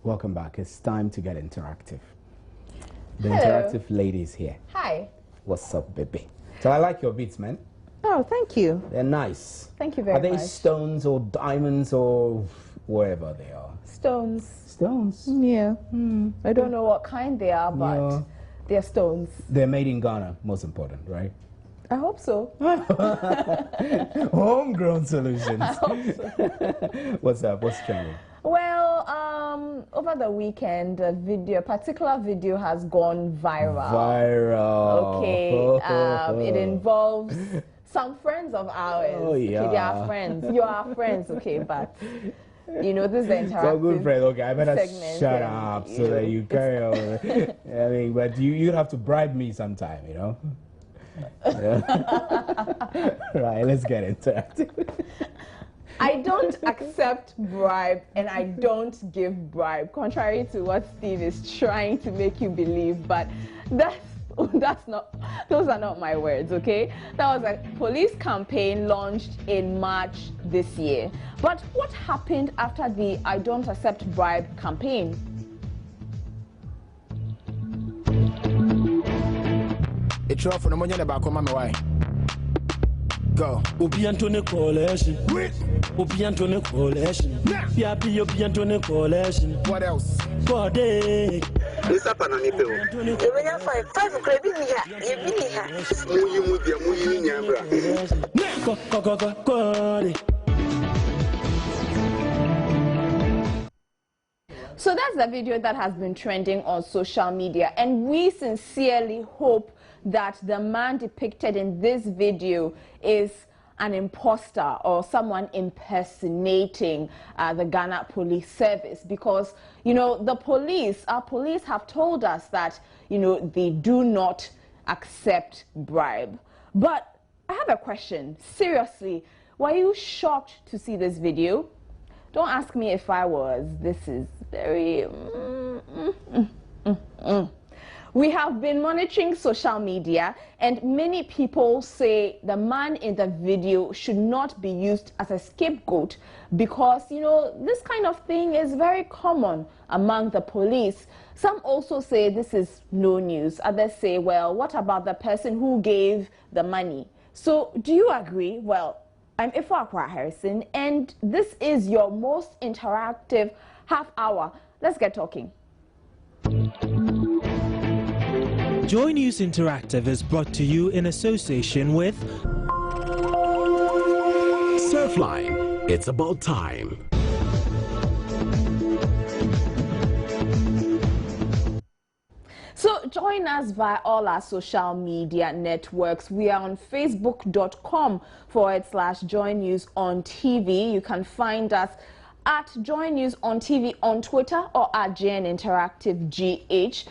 Welcome back. It's time to get interactive. The Hello. interactive lady is here. Hi. What's up, baby? So I like your beats, man. Oh, thank you. They're nice. Thank you very much. Are they stones or diamonds or wherever they are? Stones. Stones? Yeah. I don't know what kind they are, but they're stones. They're made in Ghana, most important, right? I hope so. Homegrown solutions. I hope so. What's up? What's trending? Well, over the weekend, a particular video has gone viral. Okay. It involves some friends of ours. Oh, yeah. Okay, they are friends. You are friends, okay, but you know, this is the interactive So good friend, okay, I better segment shut up so that you carry on. I mean, but you'd have to bribe me sometime, you know? Right, let's get interactive. I don't accept bribe and I don't give bribe, contrary to what Steve is trying to make you believe, but those are not my words, okay? That was a police campaign launched in March this year. But what happened after the I don't accept bribe campaign? It's off for the money about come my way. Go. Obiantone coalition. Obiantone coalition. Yapi Obiantone coalition. What else? For day. Mr. Pananipe. You will have five craving here. You really have. So that's the video that has been trending on social media, and we sincerely hope that the man depicted in this video is an imposter or someone impersonating the Ghana Police Service, because, you know, our police have told us that, you know, they do not accept bribe. But I have a question. Seriously, were you shocked to see this video? Don't ask me if I was. This is very... We have been monitoring social media, and many people say the man in the video should not be used as a scapegoat because, you know, this kind of thing is very common among the police. Some also say this is no news. Others say, well, what about the person who gave the money? So do you agree? Well, I'm Ifo Harrison, and this is your most interactive half hour. Let's get talking. Joy News Interactive is brought to you in association with Surfline. It's about time. So join us via all our social media networks. We are on facebook.com/Joy News on TV. You can find us at Joy News on TV on Twitter or at JN Interactive GH.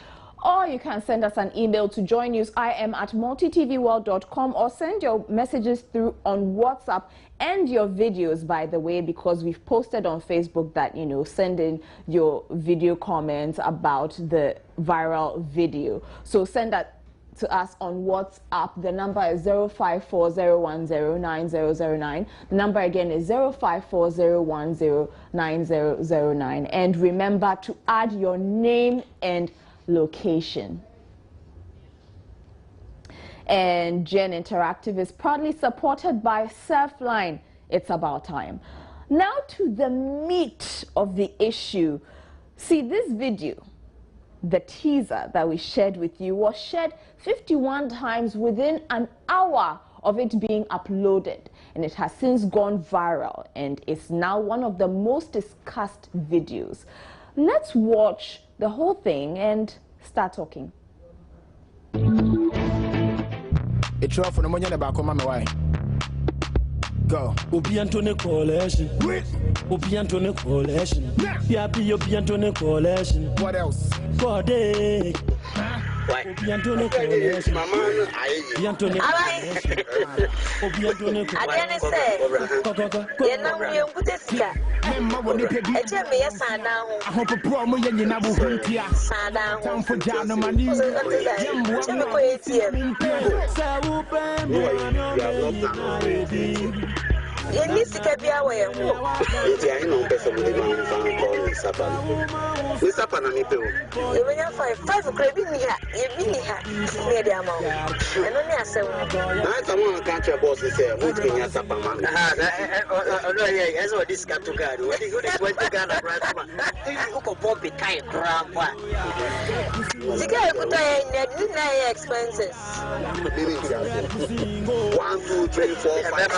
Or you can send us an email to joynews@multitvworld.com or send your messages through on WhatsApp and your videos, by the way, because we've posted on Facebook that, you know, send in your video comments about the viral video. So send that to us on WhatsApp. The number is 0540109009. The number again is 0540109009. And remember to add your name and location. And Gen Interactive is proudly supported by Surfline. It's about time. Now to the meat of the issue. See, this video, the teaser that we shared with you, was shared 51 times within an hour of it being uploaded, and it has since gone viral and is now one of the most discussed videos. Let's watch the whole thing and start talking. It's off for the money about come my way. Go. Obiantone coalition. Obiantone coalition. Yapi Obiantone coalition. What else? For day. Obiantone coalition. Obiantone coalition. Obiantone coalition. Yes, Sapa. We Sapa na nipe. You will have 5 o'clock in here. You be here. Near the amount. And only a 7. That's a one country boss is here. What's going to Sapa man? No, yeah, as well, this got to God. What do you want to Ghana, Grandma? You could pop it tight, grandpa. The guy put in expenses. 1, 2, 3, 4, 5.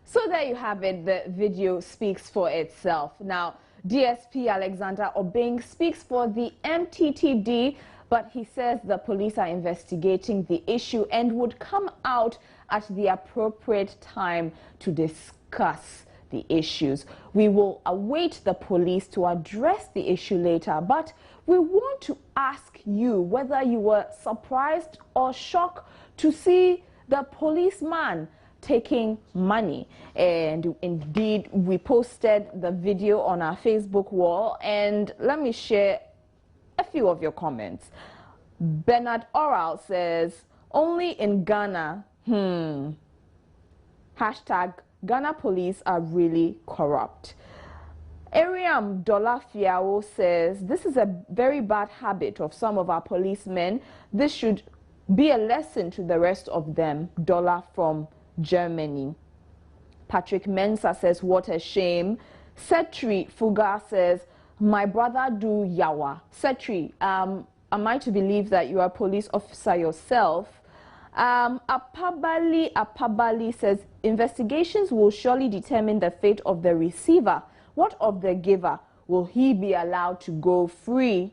So there you have it. The video speaks for itself. Now, DSP Alexander Obeng speaks for the MTTD, but he says the police are investigating the issue and would come out at the appropriate time to discuss the issues. We will await the police to address the issue later, but we want to ask you whether you were surprised or shocked to see the policeman taking money. And indeed, we posted the video on our Facebook wall, and let me share a few of your comments. Bernard Oral says, only in Ghana, hashtag Ghana police are really corrupt. Ariam Dolafiao says, this is a very bad habit of some of our policemen. This should be a lesson to the rest of them. Dollar from Germany. Patrick Mensa says, what a shame. Setri Fuga says, my brother do yawa. Setri, am I to believe that you are a police officer yourself? Apabali says, investigations will surely determine the fate of the receiver. What of the giver? Will he be allowed to go free?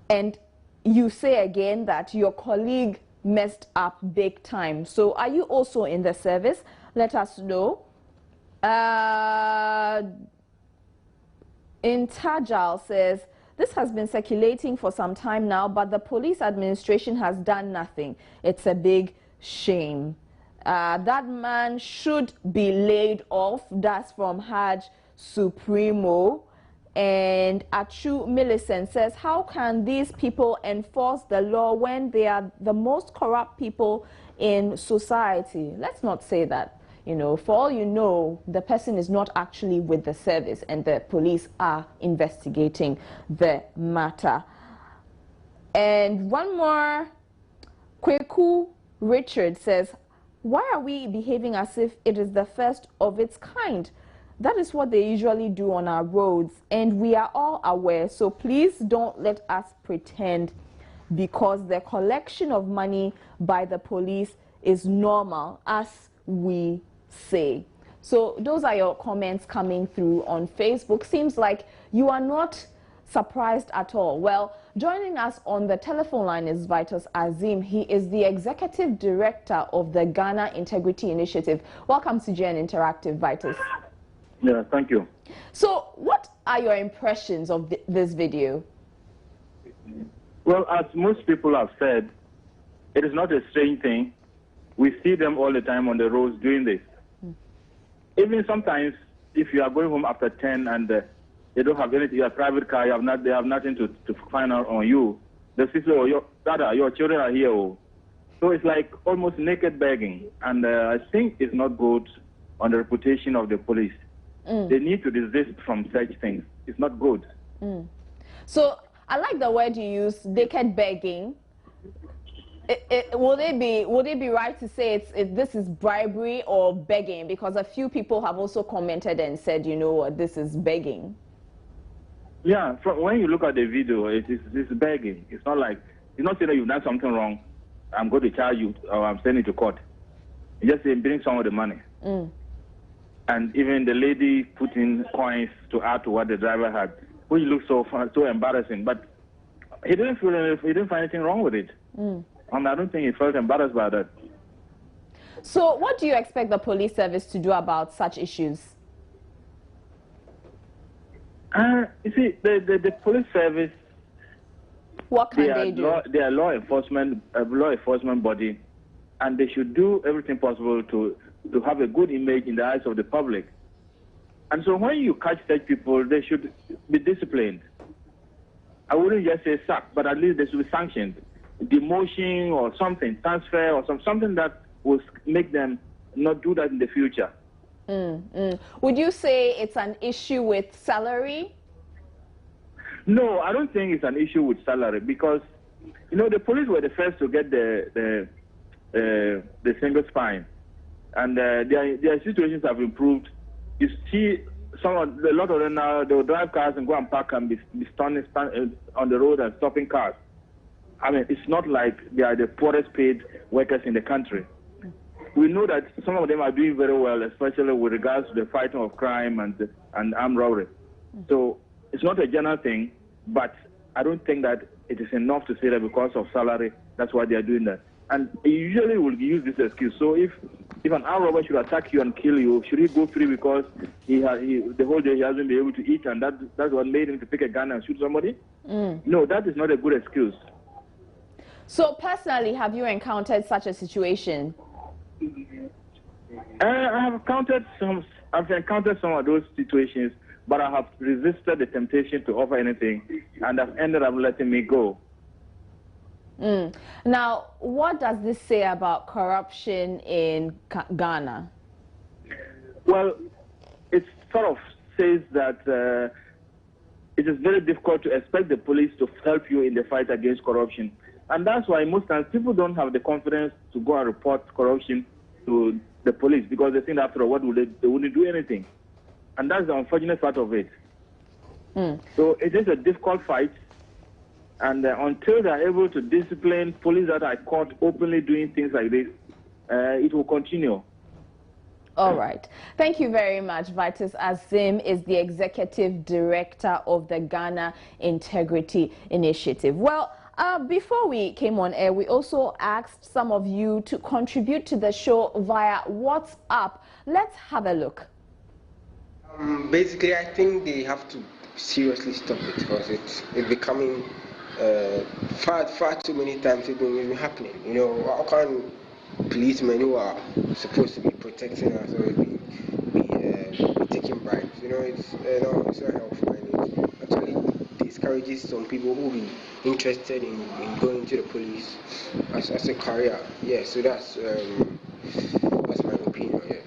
And you say again that your colleague messed up big time. So are you also in the service? Let us know. Intajal says, this has been circulating for some time now, but the police administration has done nothing. It's a big shame. That man should be laid off. That's from Haj Supremo. And Achu Millicent says, how can these people enforce the law when they are the most corrupt people in society? Let's not say that. You know, for all you know, the person is not actually with the service and the police are investigating the matter. And one more, Kweku Richard says, why are we behaving as if it is the first of its kind? That is what they usually do on our roads, and we are all aware, so please don't let us pretend because the collection of money by the police is normal, as we say. So those are your comments coming through on Facebook. Seems like you are not surprised at all. Well, joining us on the telephone line is Vitus Azim. He is the Executive Director of the Ghana Integrity Initiative. Welcome to GN Interactive, Vitus. Yeah, thank you. So what are your impressions of this video? Well, as most people have said, it is not a strange thing. We see them all the time on the roads doing this. Even sometimes, if you are going home after 10 and they don't have anything, your private car, they have nothing to find out on you. The sister or your brother, your children are here. So it's like almost naked begging. And I think it's not good on the reputation of the police. They need to desist from such things. It's not good. So I like the word you use, naked begging. Would it be right to say this is bribery or begging? Because a few people have also commented and said, you know what, this is begging. Yeah, when you look at the video, it's begging. It's not like, it's not saying that you've done something wrong, I'm going to charge you or I'm sending you to court. It's just saying bring some of the money. And even the lady put in coins to add to what the driver had, which looks so embarrassing. But he didn't find anything wrong with it. And I don't think he felt embarrassed by that. So what do you expect the police service to do about such issues? You see, the police service, what can they do? They are law enforcement body, and they should do everything possible to have a good image in the eyes of the public. And so when you catch such people, they should be disciplined. I wouldn't just say sack, but at least they should be sanctioned. Demotion or something, transfer or something that will make them not do that in the future. Would you say it's an issue with salary? No, I don't think it's an issue with salary because, you know, the police were the first to get the single spine. And their situations have improved. You see, a lot of them now, they will drive cars and go and park and be standing on the road and stopping cars. I mean, it's not like they are the poorest paid workers in the country. We know that some of them are doing very well, especially with regards to the fighting of crime and armed robbery. So it's not a general thing, but I don't think that it is enough to say that because of salary, that's why they are doing that. And he usually will use this excuse. So if an armed robber should attack you and kill you, should he go free because the whole day he hasn't been able to eat and that's what made him to pick a gun and shoot somebody? No, that is not a good excuse. So personally, have you encountered such a situation? I've encountered some of those situations, but I have resisted the temptation to offer anything, and I've ended up letting me go. Now, what does this say about corruption in Ghana? Well, it sort of says that it is very difficult to expect the police to help you in the fight against corruption. And that's why most times people don't have the confidence to go and report corruption to the police because they think after all, they wouldn't do anything. And that's the unfortunate part of it. So it is a difficult fight. And until they are able to discipline police that are caught openly doing things like this, it will continue. All right. Thank you very much. Vitus Azim is the Executive Director of the Ghana Integrity Initiative. Well, before we came on air, we also asked some of you to contribute to the show via WhatsApp. Let's have a look. Basically, I think they have to seriously stop it because it's becoming far too many times it's been happening. You know, how can policemen who are supposed to be protecting us or be taking bribes? You know, it's not helpful and it actually discourages some people who will be interested in going to the police as a career. Yeah, so that's my opinion.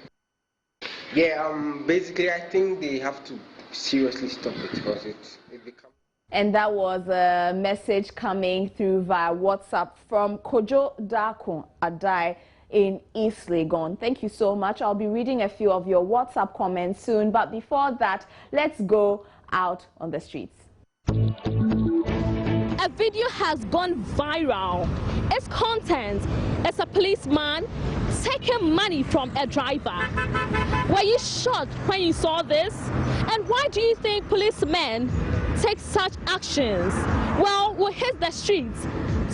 Yeah, basically I think they have to seriously stop it because it becomes. And that was a message coming through via WhatsApp from Kojo Dako Adai in East Legon. Thank you so much. I'll be reading a few of your WhatsApp comments soon. But before that, let's go out on the streets. A video has gone viral. Its content is a policeman taking money from a driver. Were you shocked when you saw this? And why do you think policemen take such actions? Well, we'll hit the streets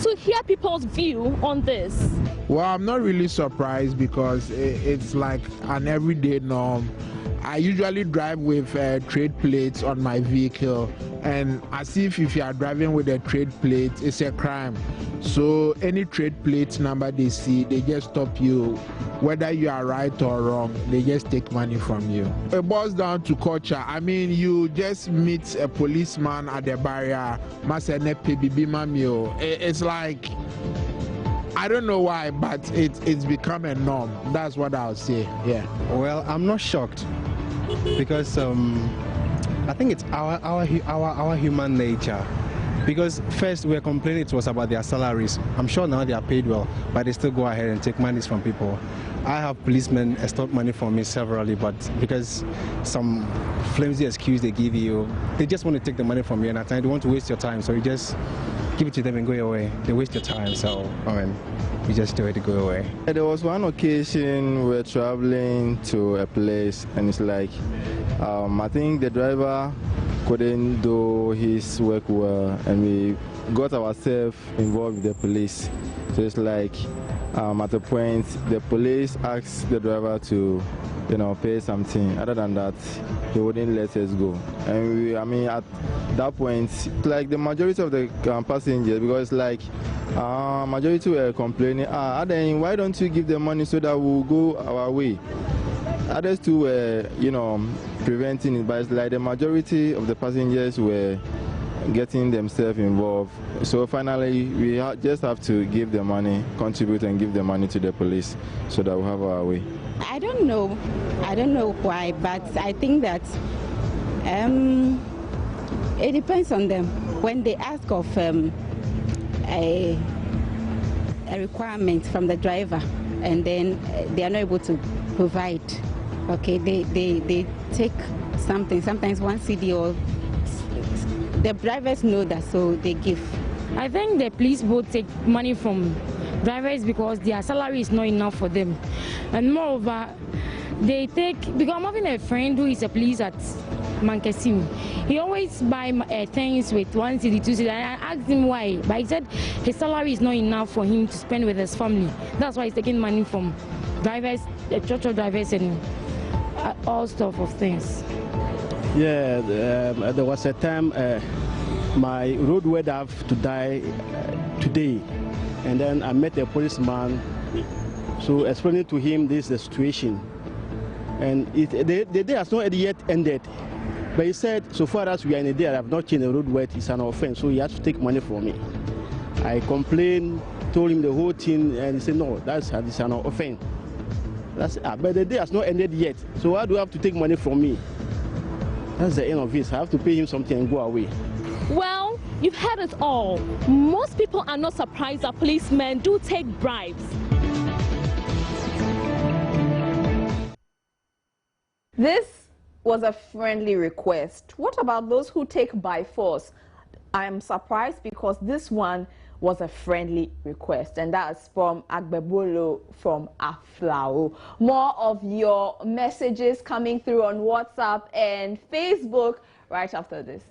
to hear people's view on this. Well, I'm not really surprised because it's like an everyday norm. I usually drive with trade plates on my vehicle, and as if you are driving with a trade plate, it's a crime. So any trade plate number they see, they just stop you. Whether you are right or wrong, they just take money from you. It boils down to culture. I mean, you just meet a policeman at the barrier, it's like, I don't know why, but it's become a norm. That's what I'll say, yeah. Well, I'm not shocked because I think it's our human nature. Because first we were complaining it was about their salaries. I'm sure now they are paid well, but they still go ahead and take monies from people. I have policemen extort money from me severally, but because some flimsy excuse they give you, they just want to take the money from you, and at times they want to waste your time, so you just give it to them and go away. They waste your time, so I mean, you just do it to go away. There was one occasion we were traveling to a place, and it's like, I think the driver couldn't do his work well, and we got ourselves involved with the police. So it's like, at a point, the police asked the driver to, pay something. Other than that, he wouldn't let us go. And at that point, like the majority of the passengers, because like, majority were complaining, then why don't you give the money so that we'll go our way? Others too were, preventing it, but it's like the majority of the passengers were getting themselves involved. So finally, we just have to give the money, contribute and give the money to the police so that we have our way. I don't know why, but I think that it depends on them. When they ask of a requirement from the driver and then they are not able to provide, okay, they take something, sometimes 1 CD, or the drivers know that, so they give. I think the police both take money from drivers because their salary is not enough for them. And moreover, they take, because I'm having a friend who is a police at Mankasim. He always buy things with 1 CD, 2 CD, and I asked him why, but he said his salary is not enough for him to spend with his family. That's why he's taking money from drivers, church drivers, and all stuff of things. Yeah, there was a time my road would have to die today, and then I met a policeman, so explaining to him this is the situation, and the day has not yet ended, but he said so far as we are in a day, I have not changed the road weight, it's an offense, so he has to take money from me. I complained, told him the whole thing, and he said no, it's an offense. But the day has not ended yet, so why do you have to take money from me? That's the end of it. I have to pay him something and go away. Well, you've heard it all. Most people are not surprised that policemen do take bribes. This was a friendly request. What about those who take by force? I am surprised because this one was a friendly request, and that's from Agbebolo from Aflao. More of your messages coming through on WhatsApp and Facebook right after this.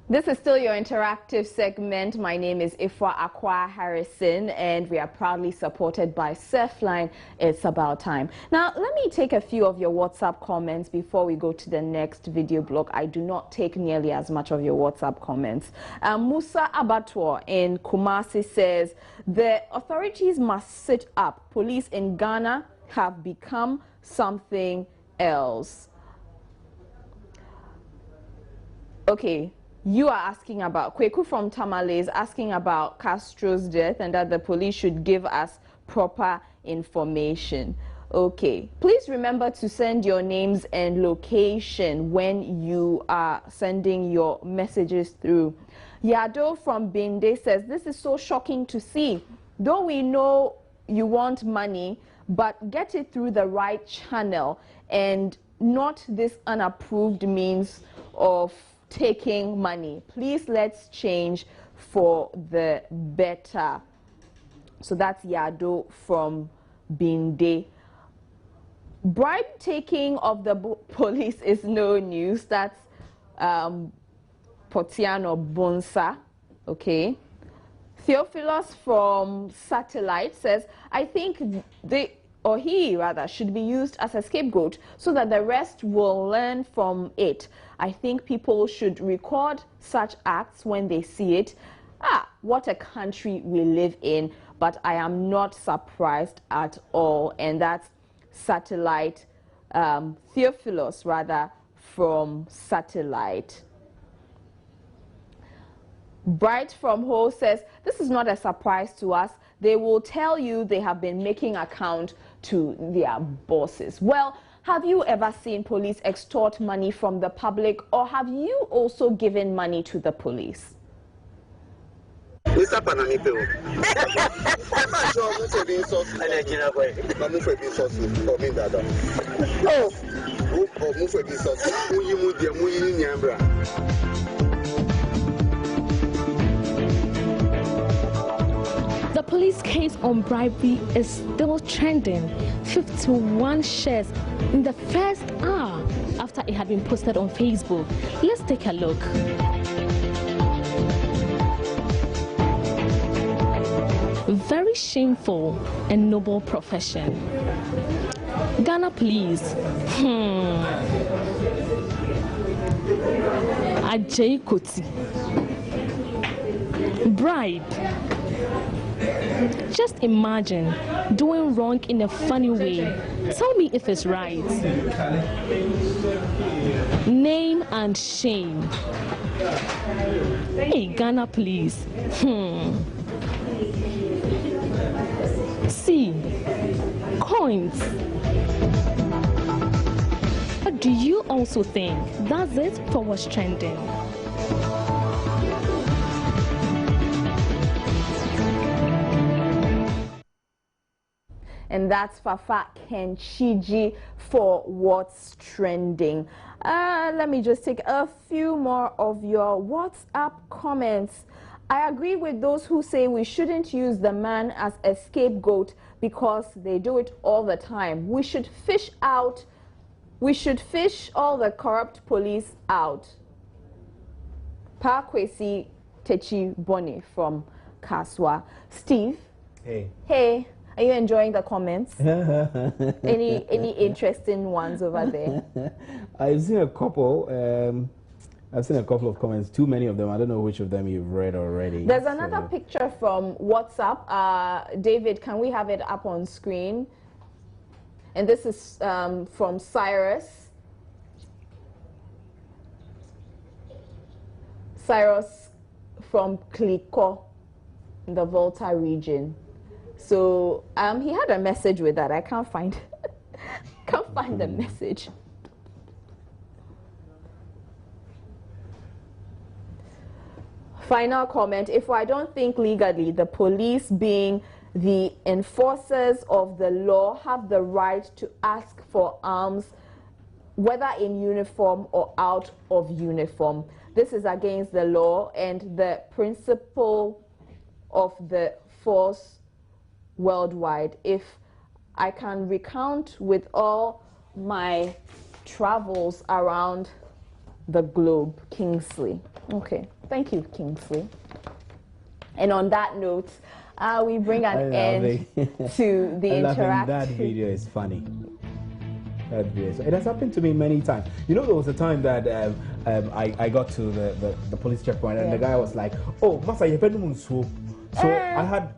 This is still your interactive segment. My name is Ifwa Akwa Harrison, and we are proudly supported by Surfline. It's about time. Now, let me take a few of your WhatsApp comments before we go to the next video blog. I do not take nearly as much of your WhatsApp comments. Musa Abattoir in Kumasi says, the authorities must sit up. Police in Ghana have become something else. Okay. You are asking about, Kweku from Tamale is asking about Castro's death and that the police should give us proper information. Okay, please remember to send your names and location when you are sending your messages through. Yado from Binde says, this is so shocking to see. Though we know you want money, but get it through the right channel and not this unapproved means of taking money. Please, let's change for the better. So that's Yado from Binde. Bribe taking of the police is no news. That's Potiano Bonsa. Okay. Theophilus from Satellite says, I think he should be used as a scapegoat so that the rest will learn from it. I think people should record such acts when they see it. What a country we live in, but I am not surprised at all. And that's Satellite, Theophilus from Satellite. Bright from Ho says, this is not a surprise to us. They will tell you they have been making account to their bosses. Well, Have you ever seen police extort money from the public, or have you also given money to the police? Mr. Panamipe. I'm not sure I'm not being saucy. I'm not being saucy for me, Dada. Oh, I'm not being saucy. The police case on bribery is still trending. 51 shares in the first hour after it had been posted on Facebook. Let's take a look. Very shameful and noble profession. Ghana, please. Ajay Koti. Bribe. Just imagine doing wrong in a funny way. Tell me if it's right. Name and shame. Hey, Ghana, please. See, coins. What do you also think? That's it for what's trending. And that's Fafa Kenchiji for what's trending. Let me just take a few more of your WhatsApp comments. I agree with those who say we shouldn't use the man as a scapegoat because they do it all the time. We should fish all the corrupt police out. Pa Kwesi Techi Boni from Kaswa. Steve. Hey. Hey. Are you enjoying the comments? any interesting ones over there? I've seen a couple. I've seen a couple of comments. Too many of them. I don't know which of them you've read already. There's another picture from WhatsApp. David, can we have it up on screen? And this is from Cyrus. Cyrus from Kliko in the Volta region. So he had a message with that. I can't find the message. Final comment. If I don't think legally the police, being the enforcers of the law, have the right to ask for arms, whether in uniform or out of uniform, this is against the law and the principle of the force worldwide. If I can recount with all my travels around the globe. Kingsley. Okay, thank you, Kingsley. And on that note, we bring an end to the interactive. That video is funny. That video. It has happened to me many times. You know, there was a time that I got to the police checkpoint and the guy was like, "Oh, Masa, you been so." So I had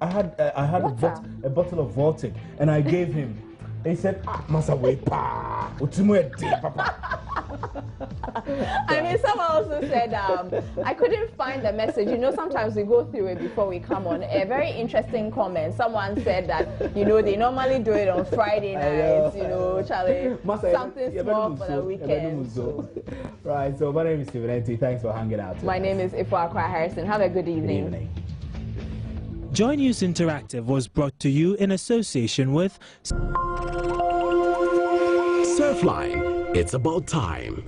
a bottle of Vortic and I gave him. And he said, "Masa wait pa, papa." I mean, someone also said, I couldn't find the message. You know, sometimes we go through it before we come on. A very interesting comment. Someone said that, you know, they normally do it on Friday nights, you know, Charlie, something small for the weekend. Right, so my name is Stephen Enti. Thanks for hanging out. My name is Ifo Akwa Harrison. Have a good evening. Good evening. Joy News Interactive was brought to you in association with Surfline. It's about time.